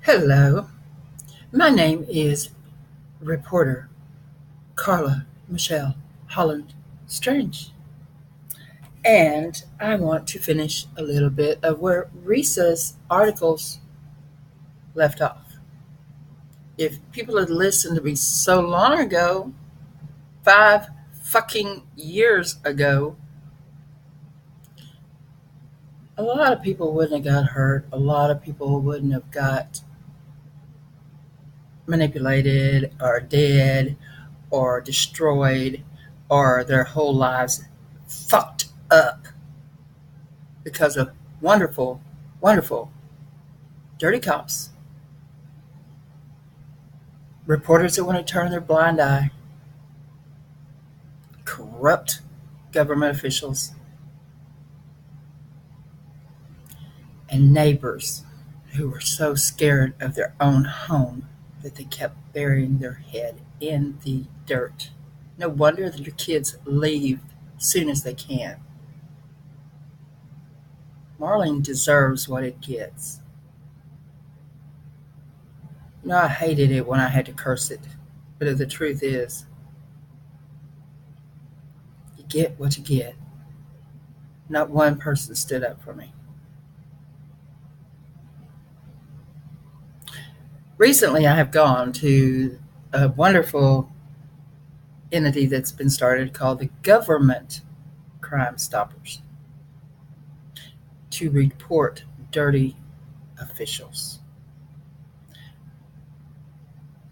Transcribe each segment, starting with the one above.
Hello, my name is reporter Carla Michelle Holland-Strange, and I want to finish a little bit of where Risa's articles left off. If people had listened to me so long ago, 5 fucking years ago, a lot of people wouldn't have got hurt. A lot of people wouldn't have got manipulated or dead or destroyed or their whole lives fucked up because of wonderful, wonderful, dirty cops, reporters that want to turn their blind eye, corrupt government officials, and neighbors who were so scared of their own home that they kept burying their head in the dirt. No wonder that your kids leave as soon as they can. Marlin deserves what it gets. I hated it when I had to curse it, but the truth is, you get what you get. Not one person stood up for me. Recently, I have gone to a wonderful entity that's been started called the Government Crime Stoppers to report dirty officials.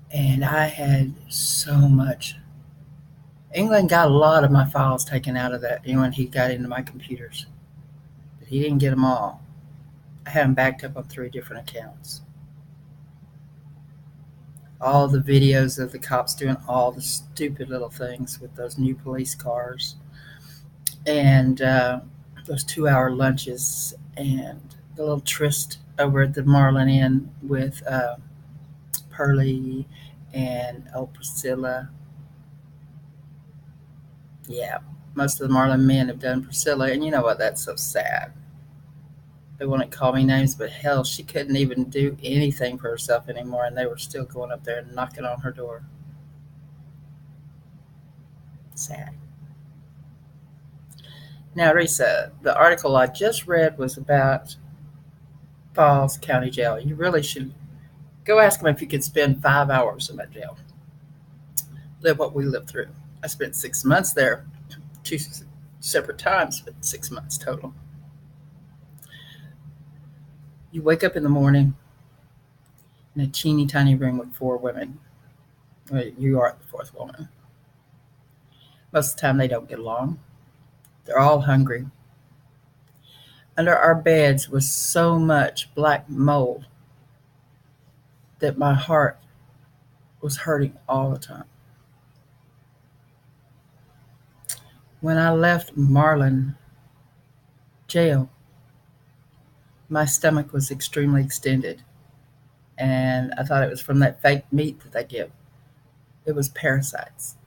And I had so much. England got a lot of my files taken out of that when he got into my computers. But he didn't get them all. I had them backed up on 3 different accounts. All the videos of the cops doing all the stupid little things with those new police cars and those 2-hour lunches and the little tryst over at the Marlin Inn with Pearlie and Priscilla. Yeah, most of the Marlin men have done Priscilla, and you know what? That's so sad. They wouldn't call me names, but hell, she couldn't even do anything for herself anymore, and they were still going up there and knocking on her door. Sad. Now, Risa, the article I just read was about Falls County Jail. You really should go ask them if you could spend 5 hours in that jail. Live what we lived through. I spent 6 months there, 2 separate times, but 6 months total. You wake up in the morning in a teeny tiny room with 4 women. Well, you are the fourth woman. Most of the time, they don't get along. They're all hungry. Under our beds was so much black mold that my heart was hurting all the time. When I left Marlin jail, my stomach was extremely extended, and I thought it was from that fake meat that they give. It was parasites.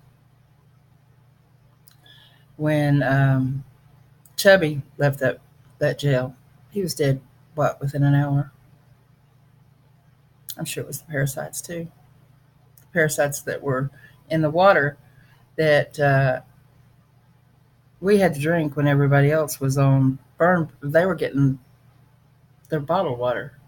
When Chubby left that jail, he was dead, within an hour? I'm sure it was the parasites too. The parasites that were in the water that we had to drink when everybody else was on burn. They were getting their bottled water.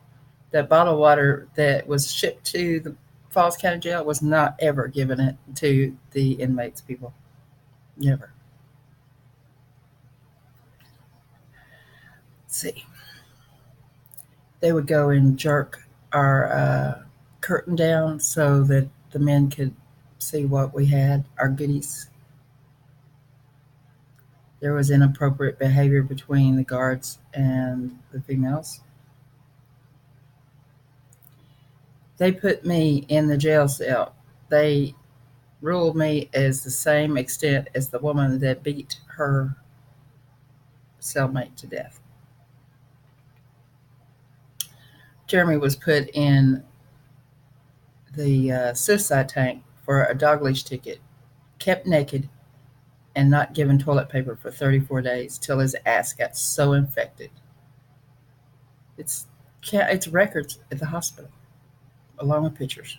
That bottled water that was shipped to the Falls County Jail was not ever given it to the inmates, people. Never. Let's see. They would go and jerk our curtain down so that the men could see what we had, our goodies. There was inappropriate behavior between the guards and the females. They put me in the jail cell. They ruled me as the same extent as the woman that beat her cellmate to death. Jeremy was put in the suicide tank for a dog leash ticket, kept naked, and not given toilet paper for 34 days till his ass got so infected. It's records at the hospital. along with pictures.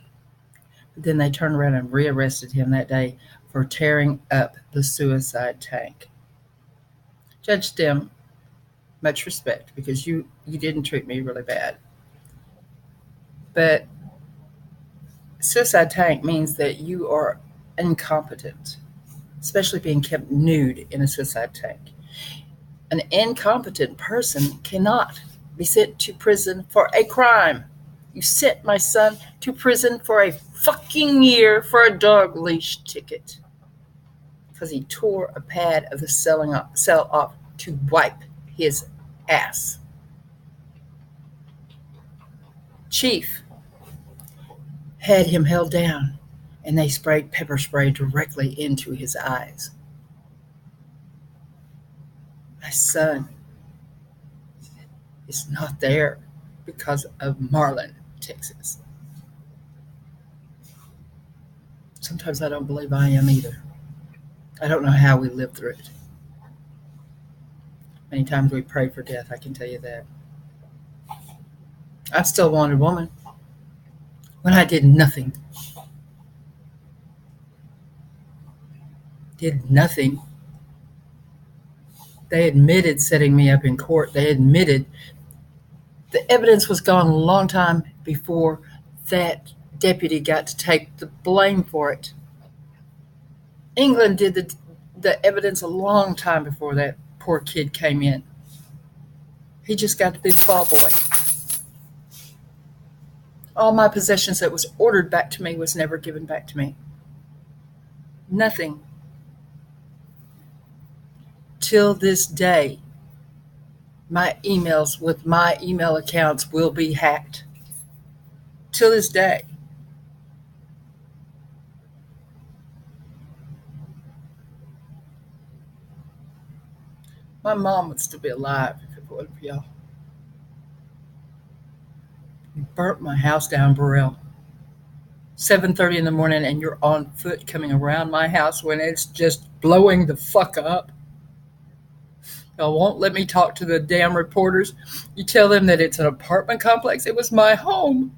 But then they turned around and rearrested him that day for tearing up the suicide tank. Judge Stem, much respect because you didn't treat me really bad. But suicide tank means that you are incompetent, especially being kept nude in a suicide tank. An incompetent person cannot be sent to prison for a crime. You sent my son to prison for a fucking year for a dog leash ticket because he tore a pad of the cell off to wipe his ass. Chief had him held down and they sprayed pepper spray directly into his eyes. My son is not there because of Marlin, Texas. Sometimes I don't believe I am either. I don't know how we lived through it. Many times we pray for death, I can tell you that. I still wanted a woman when I did nothing. Did nothing. They admitted setting me up in court. They admitted the evidence was gone a long time before that deputy got to take the blame for it. England did the evidence a long time before that poor kid came in. He just got to be the fall boy. All my possessions that was ordered back to me was never given back to me. Nothing. Till this day, my emails with my email accounts will be hacked. Till this day. My mom would still be alive if it wasn't for y'all. You burnt my house down, Burrell. 7:30 in the morning and you're on foot coming around my house when it's just blowing the fuck up. Y'all won't let me talk to the damn reporters. You tell them that it's an apartment complex. It was my home.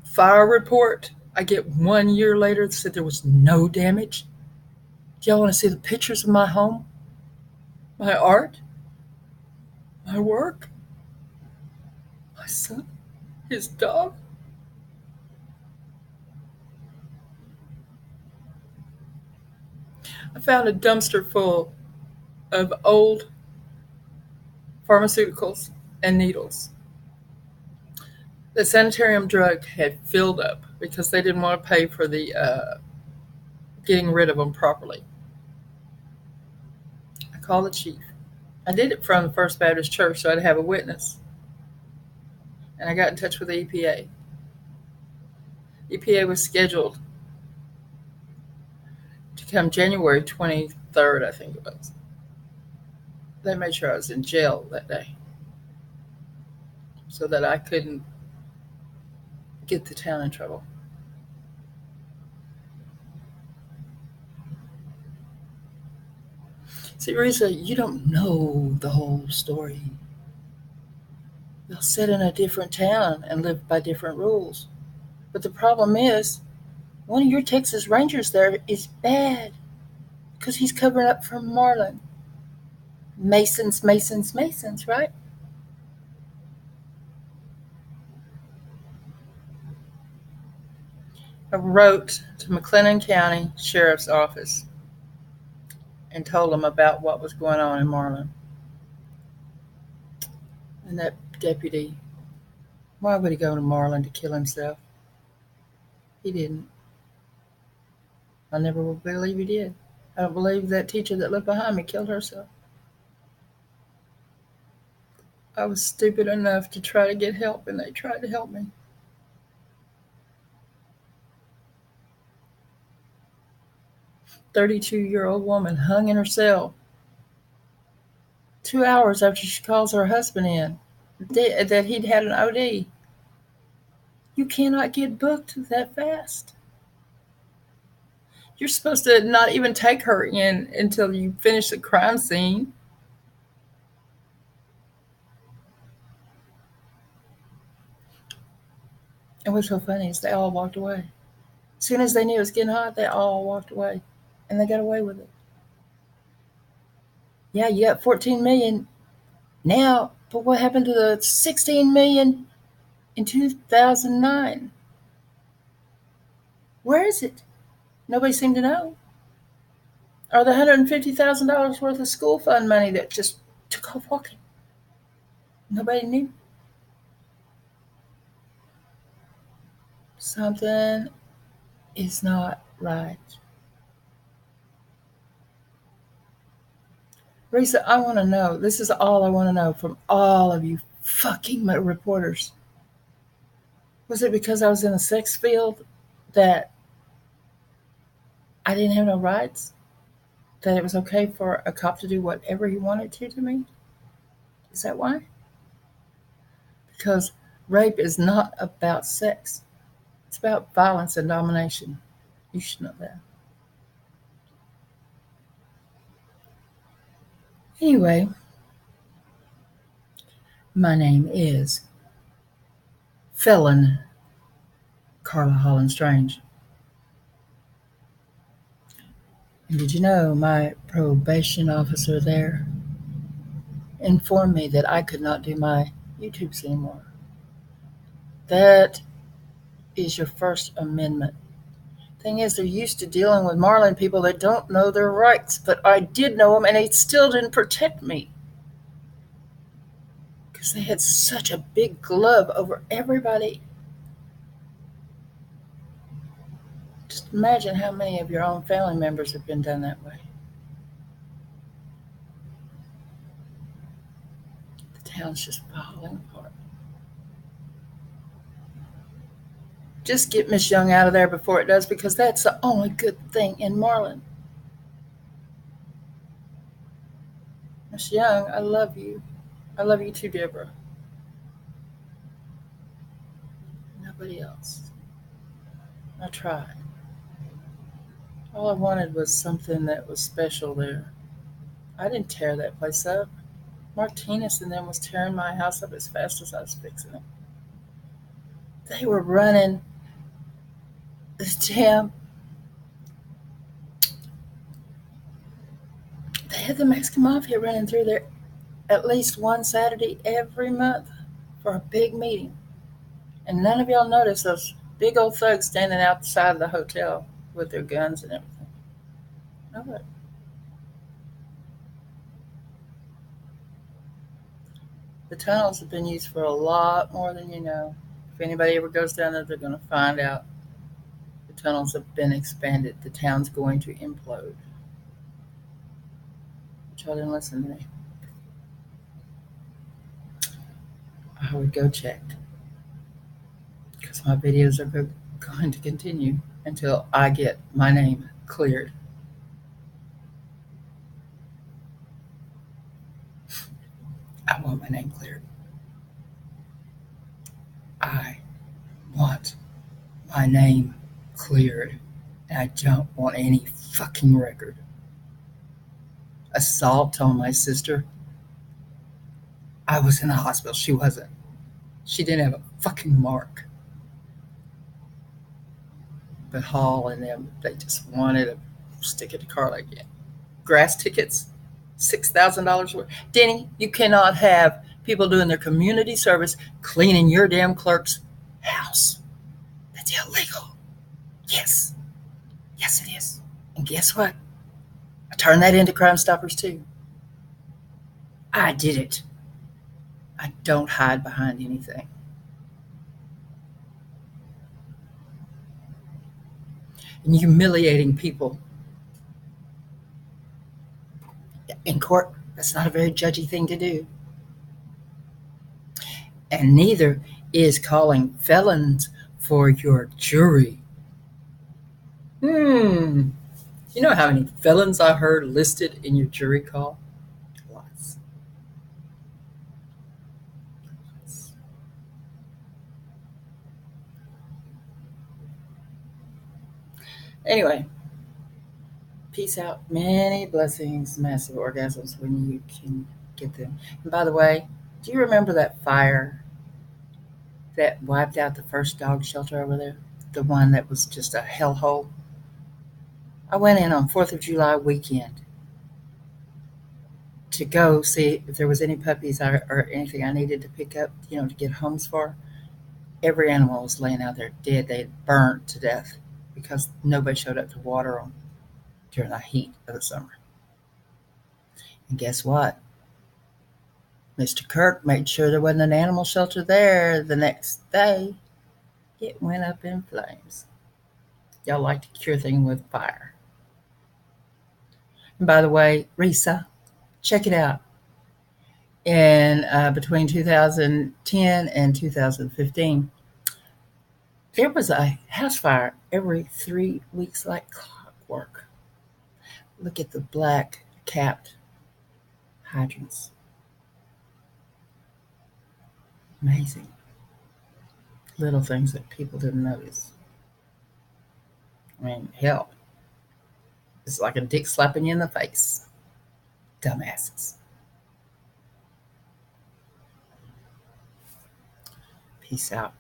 Fire report. I get 1 year later that said there was no damage. Do y'all want to see the pictures of my home? My art? My work? My son? His dog? I found a dumpster full of old pharmaceuticals and needles. The sanitarium drug had filled up because they didn't want to pay for the getting rid of them properly. I called the chief. I did it from the First Baptist Church so I'd have a witness. And I got in touch with the EPA. EPA was scheduled to come January 23rd, I think it was. They made sure I was in jail that day so that I couldn't get the town in trouble. See, Risa, you don't know the whole story. They'll sit in a different town and live by different rules. But the problem is, one of your Texas Rangers there is bad because he's covering up for Marlin. Masons, right? I wrote to McLennan County Sheriff's Office and told them about what was going on in Marlin. And that deputy, why would he go to Marlin to kill himself? He didn't. I never will believe he did. I don't believe that teacher that lived behind me killed herself. I was stupid enough to try to get help, and they tried to help me. A 32-year-old woman hung in her cell 2 hours after she calls her husband in that he'd had an OD. You cannot get booked that fast. You're supposed to not even take her in until you finish the crime scene. And what's so funny is they all walked away. As soon as they knew it was getting hot, they all walked away. And they got away with it. Yeah, you got 14 million now, but what happened to the 16 million in 2009? Where is it? Nobody seemed to know. Or the $150,000 worth of school fund money that just took off walking? Nobody knew. Something is not right. Risa, I want to know. This is all I want to know from all of you fucking reporters. Was it because I was in a sex field that I didn't have no rights? That it was okay for a cop to do whatever he wanted to me? Is that why? Because rape is not about sex. It's about violence and domination. You should know that. Anyway, my name is Felon Carla Holland-Strange. And did you know my probation officer there informed me that I could not do my YouTubes anymore? That is your First Amendment. Thing is, they're used to dealing with Marlin people that don't know their rights, but I did know them, and they still didn't protect me because they had such a big glove over everybody. Just imagine how many of your own family members have been done that way. The town's just falling apart. Just get Miss Young out of there before it does, because that's the only good thing in Marlin. Miss Young, I love you. I love you too, Deborah. Nobody else. I tried. All I wanted was something that was special there. I didn't tear that place up. Martinez and them was tearing my house up as fast as I was fixing it. They were running the damn. They had the Mexican mafia running through there at least one Saturday every month for a big meeting. And none of y'all noticed those big old thugs standing outside of the hotel with their guns and everything. Nobody. The tunnels have been used for a lot more than you know. If anybody ever goes down there, they're going to find out the tunnels have been expanded. The town's going to implode. But y'all didn't listen to me. I would go check, because my videos are going to continue until I get my name cleared. I want my name cleared. I want my name cleared. And I don't want any fucking record. Assault on my sister. I was in the hospital. She wasn't. She didn't have a fucking mark. But Hall and them, they just wanted to stick it to Carla again. Grass tickets, $6,000 worth. Denny, you cannot have people doing their community service cleaning your damn clerk's house. That's illegal. Yes. Yes, it is. And guess what? I turned that into Crime Stoppers too. I did it. I don't hide behind anything. And humiliating people in court, that's not a very judgy thing to do. And neither is calling felons for your jury. You know how many felons I heard listed in your jury call? Lots. Anyway, peace out. Many blessings, massive orgasms when you can get them. And by the way, do you remember that fire that wiped out the first dog shelter over there, the one that was just a hellhole. I went in on 4th of July weekend to go see if there was any puppies or anything I needed to pick up, to get homes for. Every animal was laying out there dead. They had burnt to death because nobody showed up to water them during the heat of the summer. And guess what? Mr. Kirk made sure there wasn't an animal shelter there. The next day, it went up in flames. Y'all like to cure things with fire. And by the way, Risa, check it out. In between 2010 and 2015, there was a house fire every 3 weeks like clockwork. Look at the black capped hydrants. Amazing. Little things that people didn't notice. I mean, hell, it's like a dick slapping you in the face. Dumbasses. Peace out.